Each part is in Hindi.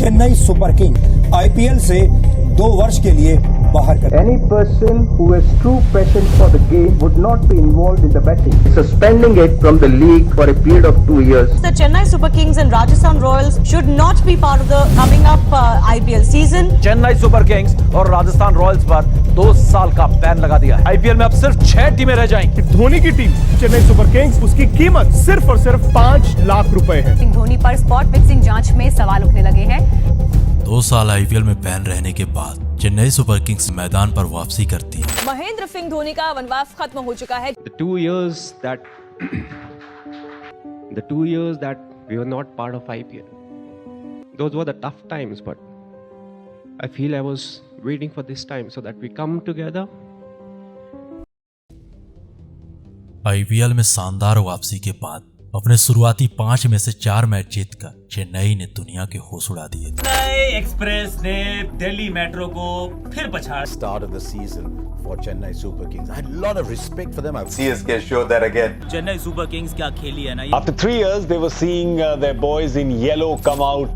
चेन्नई सुपर किंग आईपीएल से 2 वर्ष के लिए बाहर कर। Any person who has true passion for the game would not be involved in the betting. Suspending it from the league for a period of 2 years. The Chennai Super Kings and Rajasthan Royals should not be part of the coming up IPL season. Chennai super Kings और राजस्थान रॉयल्स पर 2 साल का बैन लगा दिया है। आईपीएल में अब सिर्फ 6 टीमें रह जाएंगी। धोनी की टीम चेन्नई सुपर किंग्स, उसकी कीमत सिर्फ और सिर्फ 5 लाख रुपए है। धोनी पर स्पॉट फिक्सिंग जांच में सवाल उठने लगे हैं। 2 साल आईपीएल में बैन रहने के बाद चेन्नई सुपर किंग्स मैदान पर वापसी करती है। महेंद्र सिंह धोनी का वनवास खत्म हो चुका है। The 2 years that we were not part of IPL, those were the tough times, but I feel I was waiting for this time so that we come together. IPL में शानदार वापसी के बाद अपने शुरुआती 5 में से 4 मैच जीतकर चेन्नई ने दुनिया के होश उड़ा दिए थे। चेन्नई एक्सप्रेस ने दिल्ली मेट्रो को फिर पछाड़। Start of the season for Chennai Super Kings. I had a lot of respect for them. CSK showed that again. Chennai super Kings क्या खेली है ना। After 3 years, they were seeing their boys in yellow come out.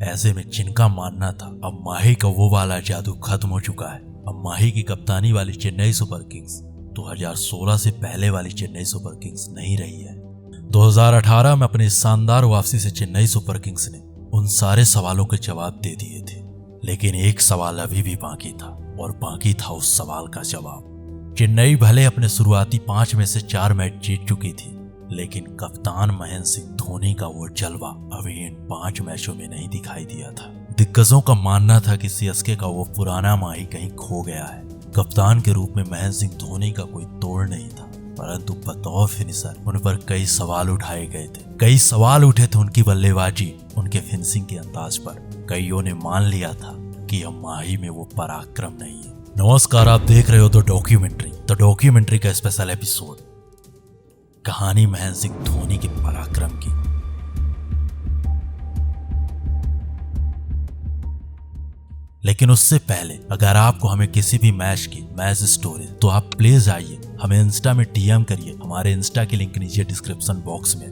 ऐसे में जिनका मानना था अब माही का वो वाला जादू खत्म हो चुका है। अब माही की कप्तानी वाली चेन्नई सुपर किंग्स 2016 से पहले वाली चेन्नई सुपर किंग्स नहीं रही है। 2018 में अपनी शानदार वापसी से चेन्नई सुपर किंग्स ने उन सारे सवालों के जवाब दे दिए थे, लेकिन एक सवाल अभी भी बाकी था और बाकी था उस सवाल का जवाब। चेन्नई भले अपने शुरुआती 5 में से 4 मैच जीत चुकी थी, लेकिन कप्तान महेंद्र सिंह धोनी का वो जलवा अभी इन 5 मैचों में नहीं दिखाई दिया था। दिग्गजों का मानना था कि सीएसके का वो पुराना माही कहीं खो गया है। कप्तान के रूप में महेंद्र सिंह धोनी का कोई तोड़ नहीं था, परंतु बतौर फिनिशर उन पर कई सवाल उठाए गए थे। कई सवाल उठे थे उनकी बल्लेबाजी, उनके फिनिशिंग के अंदाज पर। कईयों ने मान लिया था कि अब माही में वो पराक्रम नहीं है। नमस्कार, आप देख रहे हो द डॉक्यूमेंट्री का स्पेशल एपिसोड, कहानी महेंद्र सिंह धोनी के पराक्रम की। लेकिन उससे पहले अगर आपको हमें किसी भी मैच की मैच स्टोरी, तो आप प्लीज आइए हमें इंस्टा में डीएम करिए। हमारे इंस्टा की लिंक नीचे डिस्क्रिप्शन बॉक्स में।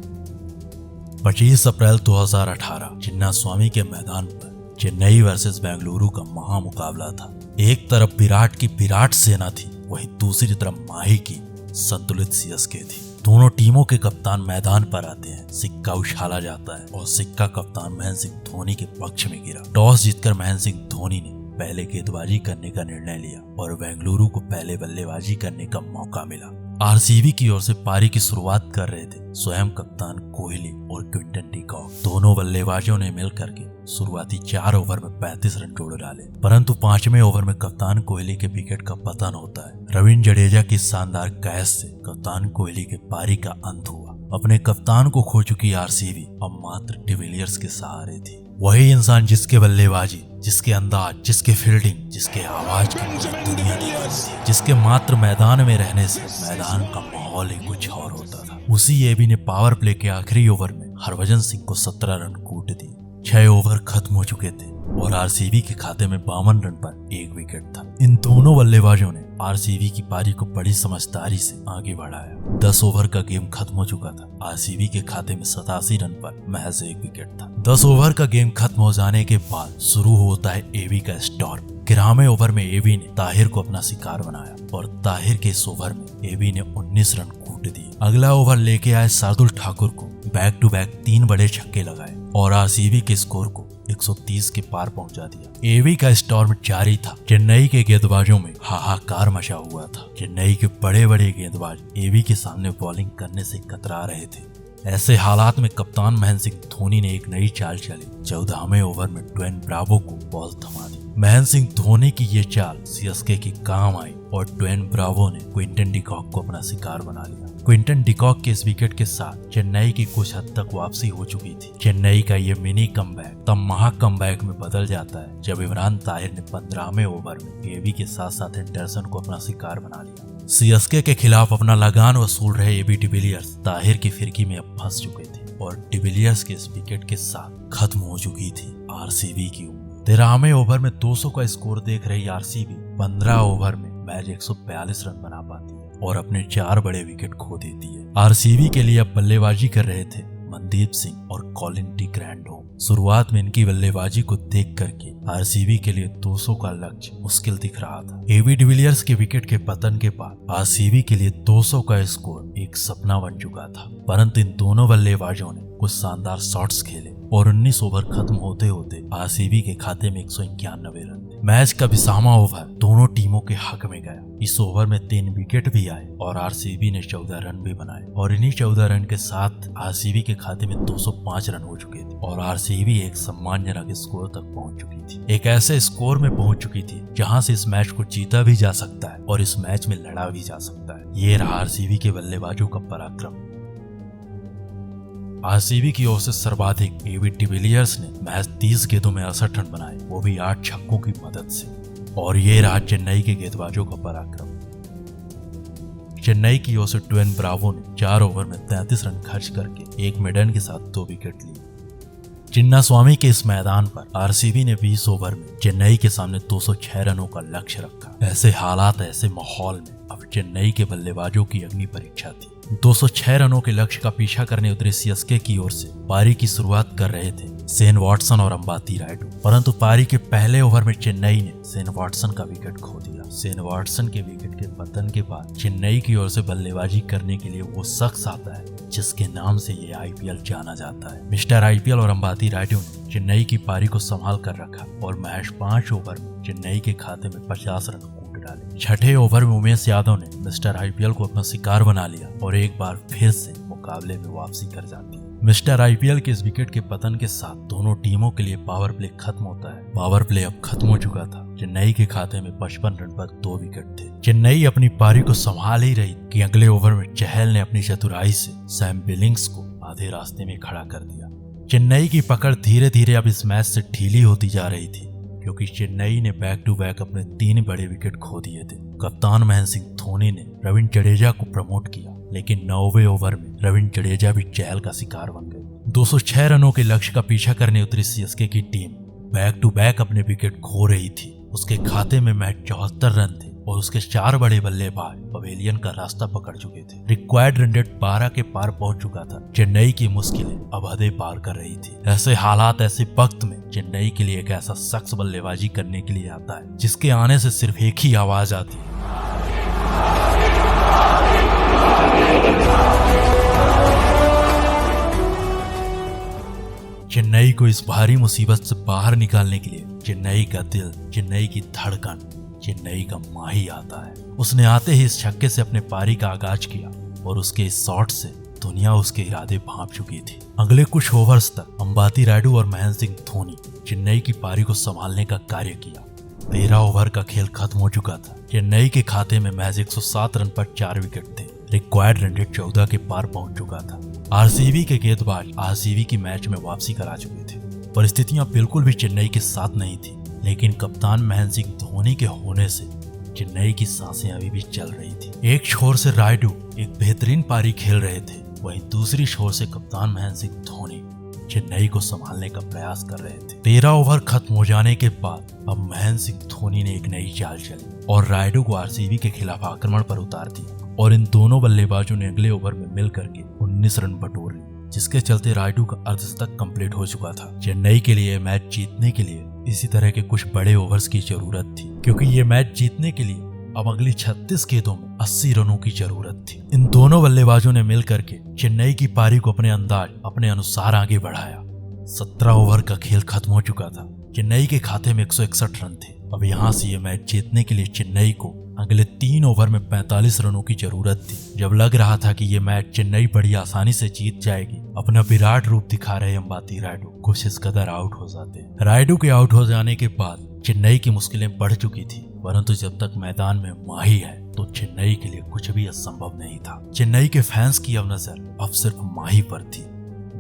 25 अप्रैल 2018 चिन्नास्वामी के मैदान पर चेन्नई वर्सेस बेंगलुरु का महामुकाबला था। एक तरफ विराट की विराट सेना थी, वहीं दूसरी तरफ माही की संतुलित सीएसके थी। दोनों टीमों के कप्तान मैदान पर आते हैं, सिक्का उछाला जाता है और सिक्का कप्तान महेंद्र सिंह धोनी के पक्ष में गिरा। टॉस जीतकर महेंद्र सिंह धोनी ने पहले गेंदबाजी करने का निर्णय लिया और बेंगलुरु को पहले बल्लेबाजी करने का मौका मिला। आरसीबी की ओर से पारी की शुरुआत कर रहे थे स्वयं कप्तान कोहली और क्विंटन डिकॉक। दोनों बल्लेबाजों ने मिलकर के शुरुआती 4 ओवर में 35 रन जोड़ डाले, परंतु 5वें ओवर में कप्तान कोहली के विकेट का पतन होता है। रविंद्र जडेजा की शानदार कैच से कप्तान कोहली के पारी का अंत हुआ। अपने कप्तान को खो चुकी आरसीबी अब मात्र डिविलियर्स के सहारे थी। वही इंसान जिसके बल्लेबाजी, जिसके अंदाज, जिसके फील्डिंग, जिसके आवाज की मुझे दुनिया देखी थी, जिसके मात्र मैदान में रहने से मैदान का माहौल ही कुछ और होता था। उसी एबी ने पावर प्ले के आखिरी ओवर में हरभजन सिंह को 17 रन कूट दिए। 6 ओवर खत्म हो चुके थे और आरसीबी के खाते में 52 रन पर 1 विकेट था। इन दोनों बल्लेबाजों ने आरसीबी की पारी को बड़ी समझदारी से आगे बढ़ाया। 10 ओवर का गेम खत्म हो चुका था। आरसीबी के खाते में 87 रन पर महज 1 विकेट था। 10 ओवर का गेम खत्म हो जाने के बाद शुरू होता है एबी का स्टॉर्म। 11वें ओवर में एबी ने ताहिर को अपना शिकार बनाया और ताहिर के इस ओवर में एबी ने 19 रन कूट दिए। अगला ओवर लेके आए शार्दुल ठाकुर को बैक टू बैक 3 बड़े छक्के लगाए और आरसीबी के स्कोर को 130 के पार पहुंचा दिया। एबी का स्टॉर्म जारी था। चेन्नई के गेंदबाजों में हाहाकार मचा हुआ था। चेन्नई के बड़े बड़े गेंदबाज एबी के सामने बॉलिंग करने से कतरा रहे थे। ऐसे हालात में कप्तान महेंद्र सिंह धोनी ने एक नई चाल चली। 14वें ओवर में ड्वेन ब्रावो को बॉल थमा दी। महेंद्र सिंह धोनी की ये चाल सीएसके के काम आई और ड्वेन ब्रावो ने क्विंटन डिकॉक को अपना शिकार बना लिया। क्विंटन डिकॉक के इस विकेट के साथ चेन्नई की कुछ हद तक वापसी हो चुकी थी। चेन्नई का ये मिनी कमबैक तब महा कमबैक में बदल जाता है जब इमरान ताहिर ने 15वें ओवर में एबी के साथ साथ एंडरसन को अपना शिकार बना लिया। सीएसके के खिलाफ अपना लगान वसूल रहे एबी डिविलियर्स ताहिर की फिरकी में अब फंस चुके थे और डिविलियर्स के इस विकेट के साथ खत्म हो चुकी थी आरसीबी की उम्मीद। 13वें ओवर में 200 का स्कोर देख रही आरसीबी 15 ओवर में मैच 142 रन बना पाती है और अपने 4 बड़े विकेट खो देती है। आरसीबी के लिए अब बल्लेबाजी कर रहे थे मनदीप सिंह और कॉलिन डी ग्रैंडहोम। शुरुआत में इनकी बल्लेबाजी को देख करके आरसीबी के लिए 200 का लक्ष्य मुश्किल दिख रहा था। एबी डिविलियर्स के विकेट के पतन के बाद आरसीबी के लिए 200 का स्कोर एक सपना बन चुका था, परंतु इन दोनों बल्लेबाजों ने कुछ शानदार शॉट्स खेले और 19 ओवर खत्म होते होते आरसीबी के खाते में 191 रन थे। मैच का विसामा ओवर दोनों टीमों के हक में गया। इस ओवर में 3 विकेट भी आए और आरसीबी ने 14 रन भी बनाए और इन्हीं 14 रन के साथ आरसीबी के खाते में 205 रन हो चुके थे और आरसीबी एक सम्मानजनक स्कोर तक पहुंच चुकी थी। एक ऐसे स्कोर में पहुंच चुकी थी जहां से इस मैच को जीता भी जा सकता है और इस मैच में लड़ा भी जा सकता है। ये रहा आरसीबी के बल्लेबाजों का पराक्रम। आरसीबी की ओर से सर्वाधिक एबी डिविलियर्स ने मैच 30 गेंदों में 68 रन बनाए, वो भी 8 छक्कों की मदद से। और ये रहा चेन्नई के गेंदबाजों का पराक्रम। चेन्नई की ओर से ड्वेन ब्रावो ने 4 ओवर में 33 रन खर्च करके एक मिडन के साथ 2 विकेट लिए। चिन्नास्वामी के इस मैदान पर आरसीबी ने 20 ओवर में चेन्नई के सामने 206 रनों का लक्ष्य रखा। ऐसे हालात, ऐसे माहौल में अब चेन्नई के बल्लेबाजों की अग्नि परीक्षा थी। 206 रनों के लक्ष्य का पीछा करने उतरे सीएसके की ओर से पारी की शुरुआत कर रहे थे शेन वॉटसन और अंबाती रायडू, परंतु पारी के पहले ओवर में चेन्नई ने शेन वॉटसन का विकेट खो दिया। शेन वॉटसन के विकेट के पतन के बाद चेन्नई की ओर से बल्लेबाजी करने के लिए वो शख्स आता है जिसके नाम से ये आईपीएल जाना जाता है। मिस्टर आईपीएल और अंबाती रायडू ने चेन्नई की पारी को संभाल कर रखा और महज 5 ओवर में चेन्नई के खाते में 50 रन कूट डाले। छठे ओवर में उमेश यादव ने मिस्टर आईपीएल को अपना शिकार बना लिया और एक बार फिर से मुकाबले में वापसी कर जाती है। मिस्टर आईपीएल के इस विकेट के पतन के साथ दोनों टीमों के लिए पावर प्ले खत्म होता है। पावर प्ले अब खत्म हो चुका था। चेन्नई के खाते में 55 रन पर 2 विकेट थे। चेन्नई अपनी पारी को संभाल ही रही कि अगले ओवर में चहल ने अपनी चतुराई से सैम बिलिंग्स को आधे रास्ते में खड़ा कर दिया। चेन्नई की पकड़ धीरे धीरे अब इस मैच से ढीली होती जा रही थी क्योंकि चेन्नई ने बैक टू बैक अपने 3 बड़े विकेट खो दिए थे। कप्तान महेंद्र सिंह धोनी ने रविंद्र जडेजा को प्रमोट किया, लेकिन 9वें ओवर में रविंद्र जडेजा भी चहल का शिकार बन गए। 206 रनों के लक्ष्य का पीछा करने उतरी सीएसके की टीम बैक टू बैक अपने विकेट खो रही थी। उसके खाते में मैच 74 रन थे और उसके 4 बड़े बल्लेबाज पवेलियन का रास्ता पकड़ चुके थे। रिक्वायर्ड रन रेट 12 के पार पहुंच चुका था। चेन्नई की मुश्किलें अब हदें पार कर रही थी। ऐसे हालात, ऐसे वक्त में चेन्नई के लिए एक ऐसा शख्स बल्लेबाजी करने के लिए आता है जिसके आने से सिर्फ एक ही आवाज आती है, चेन्नई को इस भारी मुसीबत से बाहर निकालने के लिए चेन्नई का दिल, चेन्नई की धड़कन, चेन्नई का माही आता है। उसने आते ही इस छक्के से अपने पारी का आगाज किया और उसके इस शॉट से दुनिया उसके इरादे भांप चुकी थी। अगले कुछ ओवर्स तक अंबाती रायडू और महेंद्र सिंह धोनी चेन्नई की पारी को संभालने का कार्य किया। 13 ओवर का खेल खत्म हो चुका था। चेन्नई के खाते में महज 107 रन पर 4 विकेट थे। रिक्वायर्ड रन रेट 14 के पार पहुंच चुका था। आरसीबी के गेंदबाज आरसीबी की मैच में वापसी करा चुके थे। परिस्थितियां बिल्कुल भी चेन्नई के साथ नहीं थी, लेकिन कप्तान महेंद्र सिंह धोनी के होने से चेन्नई की सांसें अभी भी चल रही थी। एक छोर से रायडू एक बेहतरीन पारी खेल रहे थे, वहीं दूसरी छोर से कप्तान महेंद्र सिंह धोनी चेन्नई को संभालने का प्रयास कर रहे थे। 13 ओवर खत्म हो जाने के बाद अब महेंद्र सिंह धोनी ने एक नई चाल चली और रायडू को आरसीबी के खिलाफ आक्रमण पर उतार दिया और इन दोनों बल्लेबाजों ने अगले ओवर में मिल करके 19 रन बटोर लिए, जिसके चलते रायडू का अर्धशतक कंप्लीट हो चुका था। चेन्नई के लिए मैच जीतने के लिए इसी तरह के कुछ बड़े ओवर्स की जरूरत थी, क्योंकि ये मैच जीतने के लिए अब अगली 36 गेंदों में 80 रनों की जरूरत थी। इन दोनों बल्लेबाजों ने मिल करके चेन्नई की पारी को अपने अंदाज, अपने अनुसार आगे बढ़ाया। 17 ओवर का खेल खत्म हो चुका था। चेन्नई के खाते में 161 रन थे। अब यहाँ से ये मैच जीतने के लिए चेन्नई को अगले 3 ओवर में 45 रनों की जरूरत थी। जब लग रहा था कि ये मैच चेन्नई बड़ी आसानी से जीत जाएगी, अपना विराट रूप दिखा रहे अंबाती रायडू कुछ इस कदर आउट हो जाते। रायडू के आउट हो जाने के बाद चेन्नई की मुश्किलें बढ़ चुकी थी, परंतु जब तक मैदान में माही है तो चेन्नई के लिए कुछ भी असंभव नहीं था। चेन्नई के फैंस की अब नजर अब सिर्फ माही पर थी।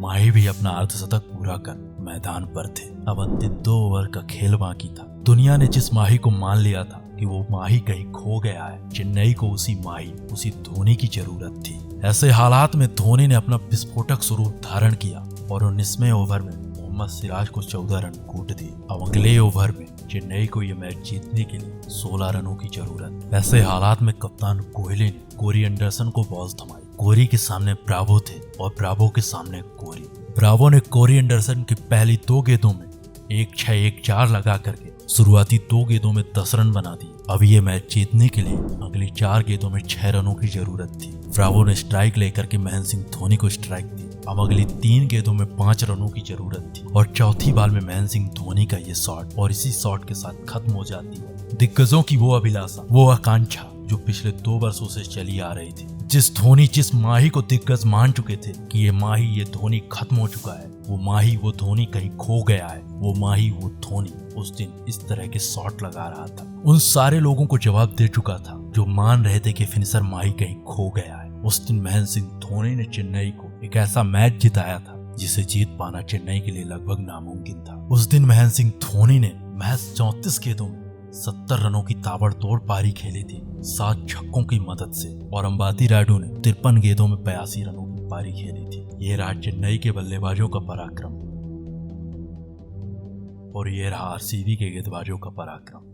माही भी अपना अर्धशतक पूरा कर मैदान पर थे। अब अंतिम 2 ओवर का खेल बाकी था। दुनिया ने जिस माही को मान लिया था कि वो माही कहीं खो गया है, चेन्नई को उसी माही, उसी धोनी की जरूरत थी। ऐसे हालात में धोनी ने अपना विस्फोटक स्वरूप धारण किया और 19वें ओवर में मोहम्मद सिराज को 14 रन कूट दिए। अब अगले ओवर में चेन्नई को यह मैच जीतने के लिए 16 रनों की जरूरत। ऐसे हालात में कप्तान कोहली ने कोरी एंडरसन को बॉल थमाई। कोहली के सामने ब्रावो थे और ब्रावो के सामने कोरी। ब्रावो ने कोरी एंडरसन की पहली 2 गेंदों में 1-6-1-4 लगा करके शुरुआती 2 गेंदों में 10 रन बना दिए। अब ये मैच जीतने के लिए अगली 4 गेंदों में 6 रनों की जरूरत थी। ब्रावो ने स्ट्राइक लेकर के महेंद्र सिंह धोनी को स्ट्राइक दी। अब अगली 3 गेंदों में 5 रनों की जरूरत थी और चौथी बाल में महेंद्र सिंह धोनी का ये शॉट और इसी शॉट के साथ खत्म हो जाती है दिग्गजों की वो अभिलाषा, वो आकांक्षा जो पिछले 2 वर्षों से चली आ रही थी। जिस माही को दिग्गज मान चुके थे कि ये माही, ये धोनी खत्म हो चुका है, वो माही, वो धोनी कहीं खो गया है, वो माही, वो धोनी उस दिन इस तरह के शॉट लगा रहा था। उन सारे लोगों को जवाब दे चुका था जो मान रहे थे कि फिनिशर माही कहीं खो गया है। उस दिन महेंद्र सिंह धोनी ने चेन्नई को एक ऐसा मैच जिताया था जिसे जीत पाना चेन्नई के लिए लगभग नामुमकिन था। उस दिन महेंद्र सिंह धोनी ने महज 34 गेंदों में 70 रनों की ताबड़तोड़ पारी खेली थी 7 छक्कों की मदद से, और अंबाती रायडू ने 53 गेंदों में 82 रनों की पारी खेली थी। ये रहा चेन्नई के बल्लेबाजों का पराक्रम और ये रहा आरसीबी के गेंदबाजों का पराक्रम।